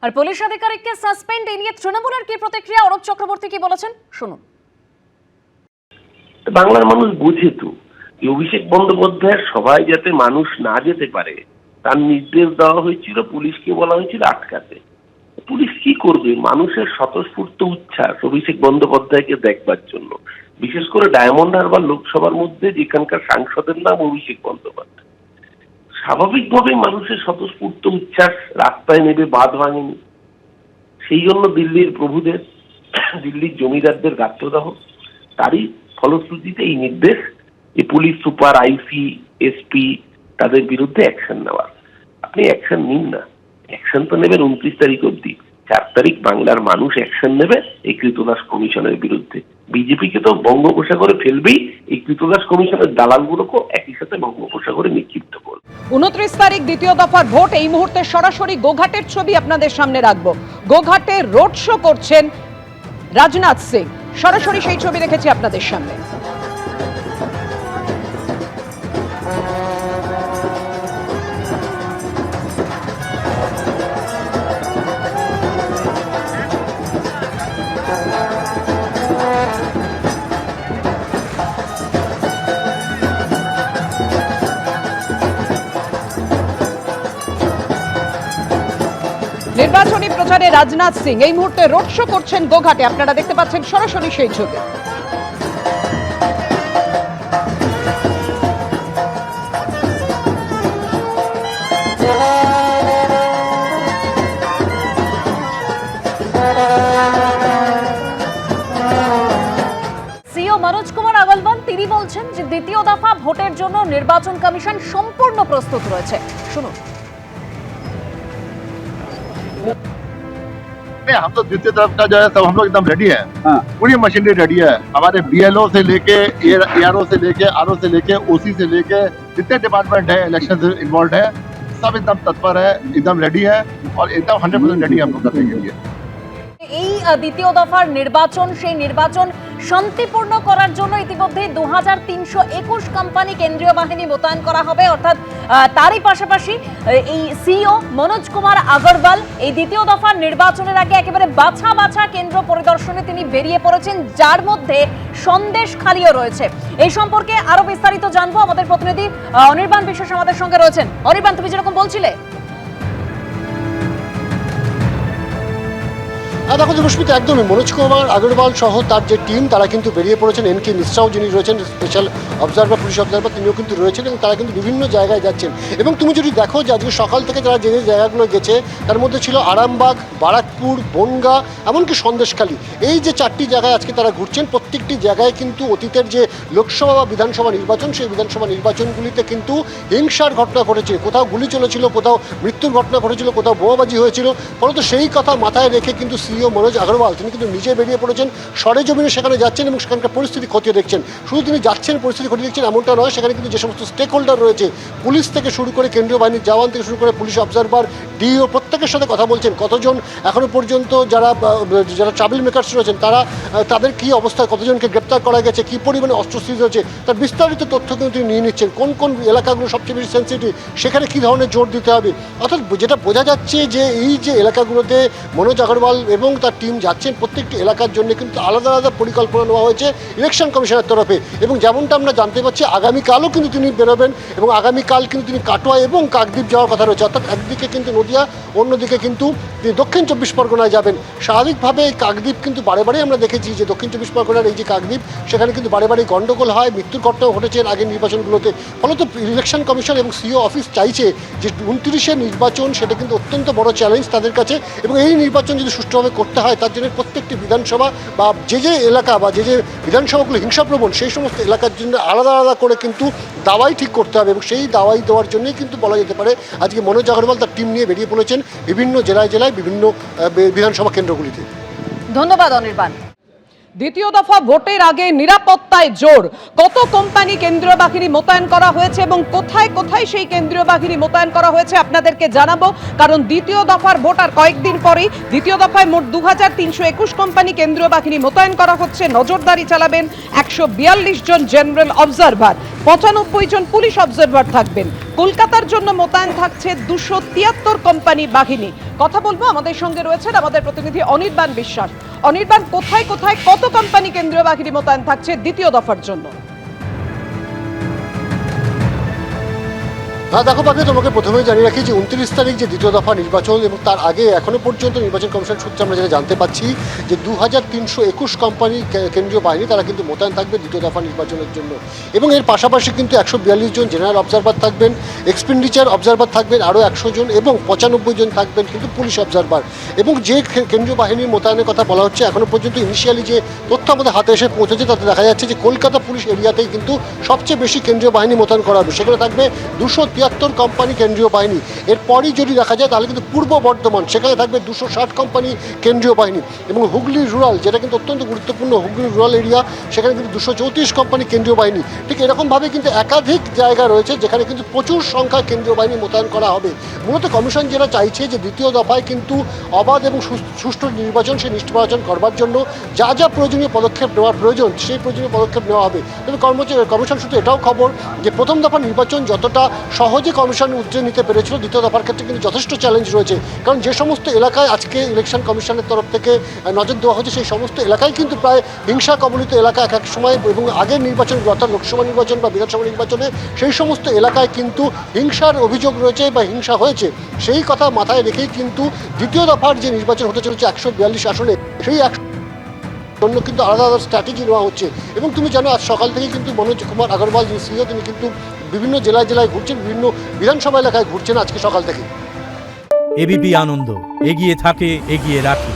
আর police আধিকারিককে suspend এ নিয়ে তৃণমূলের কি প্রতিক্রিয়া, অরূপ চক্রবর্তী কি বলেছেন শুনুন। বাংলার মানুষ বুঝে তো অভিষেক বন্দ্যোপাধ্যায়ের সবাই যাতে মানুষ না যেতে পারে তার নির্দেশ দেওয়া হয়েছিল, পুলিশকে বলা হয়েছিল আটকাতে। পুলিশ কি করবে? মানুষের স্বতঃস্ফূর্ত উচ্ছ্বাস অভিষেক বন্দ্যোপাধ্যায়কে দেখবার জন্য, বিশেষ করে ডায়মন্ড হারবার লোকসভার মধ্যে যেখানকার সাংসদের নাম অভিষেক বন্দ্যোপাধ্যায়। স্বাভাবিকভাবে মানুষের স্বতঃস্ফূর্ত উচ্ছ্বাস রাস্তায় নেবে বাঁধ ভাঙেনি। সেই জন্য দিল্লির প্রভুদের, দিল্লির জমিদারদের গাত্রদাহ, তারই ফলশ্রুতিতে এই নির্দেশ যে পুলিশ সুপার, আইসি, এসপি তাদের বিরুদ্ধে অ্যাকশন নেওয়ার। আপনি অ্যাকশন নিন না, অ্যাকশন তো নেবেন 29 তারিখ অব্দি। 4 তারিখ বাংলার মানুষ অ্যাকশন নেবে এই কৃতদাস কমিশনের বিরুদ্ধে। বিজেপিকে তো বঙ্গোপসাগরে ফেলবেই, এই কৃতদাস কমিশনের দালালগুলোকে একই সাথে বঙ্গোপসাগরে নিক্ষিপ্ত করবে। 29 তারিখ দ্বিতীয় দফার ভোট। এই মুহূর্তে সরাসরি গোঘাটের ছবি আপনাদের সামনে রাখবো। গোঘাটে রোড শো করছেন রাজনাথ সিং, সরাসরি সেই ছবি রেখেছি আপনাদের সামনে। নির্বাচনী প্রচারে রাজনাথ সিং এই মুহূর্তে রোড শো করছেন গোঘাটে, আপনারা দেখতে পাচ্ছেন সরাসরি সেই ছবি। সিও মনোজ কুমার আগরওয়াল তিনি বলছেন যে দ্বিতীয় দফা ভোটের জন্য নির্বাচন কমিশন সম্পূর্ণ প্রস্তুত রয়েছে, শুনুন। हम तो द्वितीय तरफ का जो है सब हम लोग एकदम रेडी है। पूरी मशीनरी रेडी है। हमारे बीएलओ से लेके एआरओ से लेके आरओ से लेके ओसी से लेके जितने डिपार्टमेंट है इलेक्शन से इन्वॉल्व है, सब एकदम तत्पर है, एकदम रेडी है और एकदम 100% रेडी है हम लोग करने के लिए। এই দ্বিতীয় দফার নির্বাচন, সেই নির্বাচন শান্তিপূর্ণ করার জন্য ইতিমধ্যে 2321 কোম্পানি কেন্দ্রীয় বাহিনী মোতায়েন করা হবে। অর্থাৎ তারই পাশাপাশি এই সিও মনোজ কুমার আগরওয়াল এই দ্বিতীয় দফার নির্বাচনের আগে একেবারে বাছা বাছা কেন্দ্র পরিদর্শনে তিনি বেরিয়ে পড়েছেন, যার মধ্যে সন্দেশখালীও রয়েছে। এই সম্পর্কে আরো বিস্তারিত জানবো, আমাদের প্রতিনিধি অনির্বাণ বিশ্বাস আমাদের সঙ্গে রয়েছেন। অনির্বাণ, তুমি যেরকম বলছিলে। দেখো দেবস্মিতা, একদমই মনোজ কুমার আগরওয়াল সহ তার যে টিম তারা কিন্তু বেরিয়ে পড়েছেন। এনকে মিশ্রাও যিনি রয়েছেন স্পেশাল অবজারভার, পুলিশ অবজারভার, তিনিও কিন্তু রয়েছেন এবং তারা কিন্তু বিভিন্ন জায়গায় যাচ্ছেন। এবং তুমি যদি দেখো যে আজকে সকাল থেকে তারা যে জায়গাগুলো গেছে তার মধ্যে ছিল আরামবাগ, বারাকপুর, বনগাঁ, এমনকি সন্দেশখালী। এই যে 4টি জায়গায় আজকে তারা ঘুরছেন, প্রত্যেকটি জায়গায় কিন্তু অতীতের যে লোকসভা বা বিধানসভা নির্বাচন, সেই বিধানসভা নির্বাচনগুলিতে কিন্তু হিংসার ঘটনা ঘটেছে। কোথাও গুলি চলেছিল, কোথাও মৃত্যুর ঘটনা ঘটেছিল, কোথাও বোমাবাজি হয়েছিল। ফলত সেই কথা মাথায় রেখে কিন্তু সিও মনোজ আগরওয়াল তিনি কিন্তু নিজে বেরিয়ে পড়েছেন, সরেজমিনে সেখানে যাচ্ছেন এবং সেখানকার পরিস্থিতি খতিয়ে দেখছেন। শুধু তিনি যাচ্ছেন, পরিস্থিতি খতিয়ে দেখছেন এমনটা নয়, সেখানে কিন্তু যে সমস্ত স্টেক হোল্ডার রয়েছে, পুলিশ থেকে শুরু করে কেন্দ্রীয় বাহিনীর জওয়ান থেকে শুরু করে পুলিশ অবজারভার, ডিও, প্রত্যেকের সাথে কথা বলছেন। কতজন এখনো পর্যন্ত যারা ট্রাভেল মেকার্স রয়েছেন তাদের কী অবস্থা, কতজনকে গ্রেপ্তার করা গেছে, কী পরিমাণে অস্ত্র সিজ হয়েছে, তার বিস্তারিত তথ্য কিন্তু তিনি নিয়ে নিচ্ছেন। কোন কোন এলাকাগুলো সবচেয়ে বেশি সেন্সিটিভ, সেখানে কী ধরনের জোর দিতে হবে। অর্থাৎ যেটা বোঝা যাচ্ছে যে এই যে এলাকাগুলোতে মনোজ আগরওয়াল এবং তার টিম যাচ্ছেন, প্রত্যেকটি এলাকার জন্য কিন্তু আলাদা আলাদা পরিকল্পনা নেওয়া হয়েছে ইলেকশন কমিশনের তরফে। এবং যেমনটা আমরা জানতে পারছি আগামীকালও কিন্তু তিনি বেরোবেন এবং আগামীকাল কিন্তু তিনি কাটোয়া এবং কাকদ্বীপ যাওয়ার কথা রয়েছে। অর্থাৎ একদিকে কিন্তু নদিয়া, অন্যদিকে কিন্তু তিনি দক্ষিণ 24 পরগনায় যাবেন। স্বাভাবিকভাবে এই কাকদ্বীপ কিন্তু বারে বারে আমরা দেখেছি যে দক্ষিণ 24 পরগনার এই যে কাকদ্বীপ, সেখানে কিন্তু বারে বারে গণ্ডগোল হয়, মৃত্যুর ঘটনাও ঘটেছে আগের নির্বাচনগুলোতে। ফলত ইলেকশন কমিশন এবং সিও অফিস চাইছে যে 29-এর নির্বাচন সেটা কিন্তু অত্যন্ত বড় চ্যালেঞ্জ তাদের কাছে এবং এই নির্বাচন যদি সুষ্ঠুভাবে করতে হয় তার জন্য প্রত্যেকটি বিধানসভা বা যে এলাকা বা যে বিধানসভাগুলো হিংসাপ্রবণ, সেই সমস্ত এলাকার জন্য আলাদা আলাদা করে কিন্তু দাওয়াই ঠিক করতে হবে এবং সেই দাওয়াই দেওয়ার জন্যই কিন্তু বলা যেতে পারে আজকে মনোজ আগরওয়াল তার টিম নিয়ে বেরিয়ে পড়েছেন বিভিন্ন জেলায় জেলায় বিভিন্ন বিধানসভা কেন্দ্রগুলিতে। ধন্যবাদ অনির্বাণ। দ্বিতীয় দফা ভোটের আগে নিরাপত্তায় জোর, কত কোম্পানি কেন্দ্রীয় বাহিনী মোতায়েন করা হয়েছে এবং কোথায় কোথায় সেই কেন্দ্রীয় বাহিনী মোতায়েন করা হয়েছে আপনাদেরকে জানাবো। কারণ দ্বিতীয় দফার ভোট আর কয়েকদিন পরেই। দ্বিতীয় দফায় মোট 2321 কোম্পানি কেন্দ্রীয় বাহিনী মোতায়েন করা হচ্ছে। নজরদারি চালাবেন 142 জন জেনারেল অবজারভার। 95 জন পুলিশ অবজারভার থাকবেন। কলকাতার জন্য মোতায়েন থাকছে 273 কোম্পানি বাহিনী। কথা বলবো, আমাদের সঙ্গে রয়েছেন আমাদের প্রতিনিধি অনির্বাণ বিশ্বাস। অনির্বাণ, কোথায় কোথায় কত কোম্পানি কেন্দ্রীয় বাহিনী মোতায়েন থাকছে দ্বিতীয় দফার জন্য? হ্যাঁ দেখো পাবে, তোমাকে প্রথমেই জানিয়ে রাখি যে 29 তারিখ যে দ্বিতীয় দফা নির্বাচন এবং তার আগে এখনো পর্যন্ত নির্বাচন কমিশন সূত্রে আমরা যেটা জানতে পাচ্ছি যে 2321 কোম্পানি কেন্দ্রীয় বাহিনী তারা কিন্তু মোতায়েন থাকবে দ্বিতীয় দফা নির্বাচনের জন্য। এবং এর পাশাপাশি কিন্তু 142 জন জেনারেল অবজারভার থাকবেন, এক্সপেন্ডিচার অবজারভার থাকবেন আরও 100 জন এবং 95 জন থাকবেন কিন্তু পুলিশ অবজারভার। এবং যে কেন্দ্রীয় বাহিনীর মোতায়েনের কথা বলা হচ্ছে, এখনো পর্যন্ত ইনিশিয়ালি যে তথ্য আমাদের হাতে এসে পৌঁছেছে তাতে দেখা যাচ্ছে যে কলকাতা পুলিশ এরিয়াতেই কিন্তু সবচেয়ে বেশি কেন্দ্রীয় বাহিনী মোতায়েন করা হবে। সেখানে থাকবে 273 কোম্পানি কেন্দ্রীয় বাহিনী। এরপরই যদি দেখা যায় তাহলে কিন্তু পূর্ব বর্ধমান, সেখানে থাকবে 260 কোম্পানি কেন্দ্রীয় বাহিনী। এবং হুগলি রুরাল, যেটা কিন্তু অত্যন্ত গুরুত্বপূর্ণ, হুগলি রুরাল এরিয়া, সেখানে কিন্তু 234 কোম্পানি কেন্দ্রীয় বাহিনী। ঠিক এরকমভাবে কিন্তু একাধিক জায়গা রয়েছে যেখানে কিন্তু প্রচুর সংখ্যায় কেন্দ্রীয় বাহিনী মোতায়েন করা হবে। মূলত কমিশন যেটা চাইছে যে দ্বিতীয় দফায় কিন্তু অবাধ এবং সুষ্ঠু নির্বাচন, সেই নির্বাচন করবার জন্য যা যা প্রয়োজনীয় পদক্ষেপ নেওয়ার প্রয়োজন সেই প্রয়োজনীয় পদক্ষেপ নেওয়া হবে। তবে কমিশন সূত্রে এটাও খবর যে প্রথম দফা নির্বাচন যতটা সহজে কমিশন উদ্যোগ নিতে পেরেছিল, দ্বিতীয় দফার ক্ষেত্রে কিন্তু যথেষ্ট চ্যালেঞ্জ রয়েছে। কারণ যে সমস্ত এলাকায় আজকে ইলেকশন কমিশনের তরফ থেকে নজর দেওয়া হয়েছে সেই সমস্ত এলাকায় কিন্তু প্রায় হিংসা কবলিত এলাকা এক এক সময়, এবং আগের নির্বাচন অর্থাৎ লোকসভা নির্বাচন বা বিধানসভা নির্বাচনে সেই সমস্ত এলাকায় কিন্তু হিংসার অভিযোগ রয়েছে বা হিংসা হয়েছে। সেই কথা মাথায় রেখেই কিন্তু দ্বিতীয় দফার যে নির্বাচন হতে চলেছে 142 আসনে, সেই জন্য কিন্তু আলাদা আলাদা স্ট্র্যাটেজি নেওয়া হচ্ছে। এবং তুমি জানো আজ সকাল থেকে কিন্তু মনোজ কুমার আগরওয়াল যিনি সিইও, তিনি কিন্তু বিভিন্ন জেলায় জেলায় ঘুরছেন, বিভিন্ন বিধানসভা এলাকায় ঘুরছেন আজকে সকাল থেকে। এবিপি আনন্দ, এগিয়ে থাকে, এগিয়ে রাখে।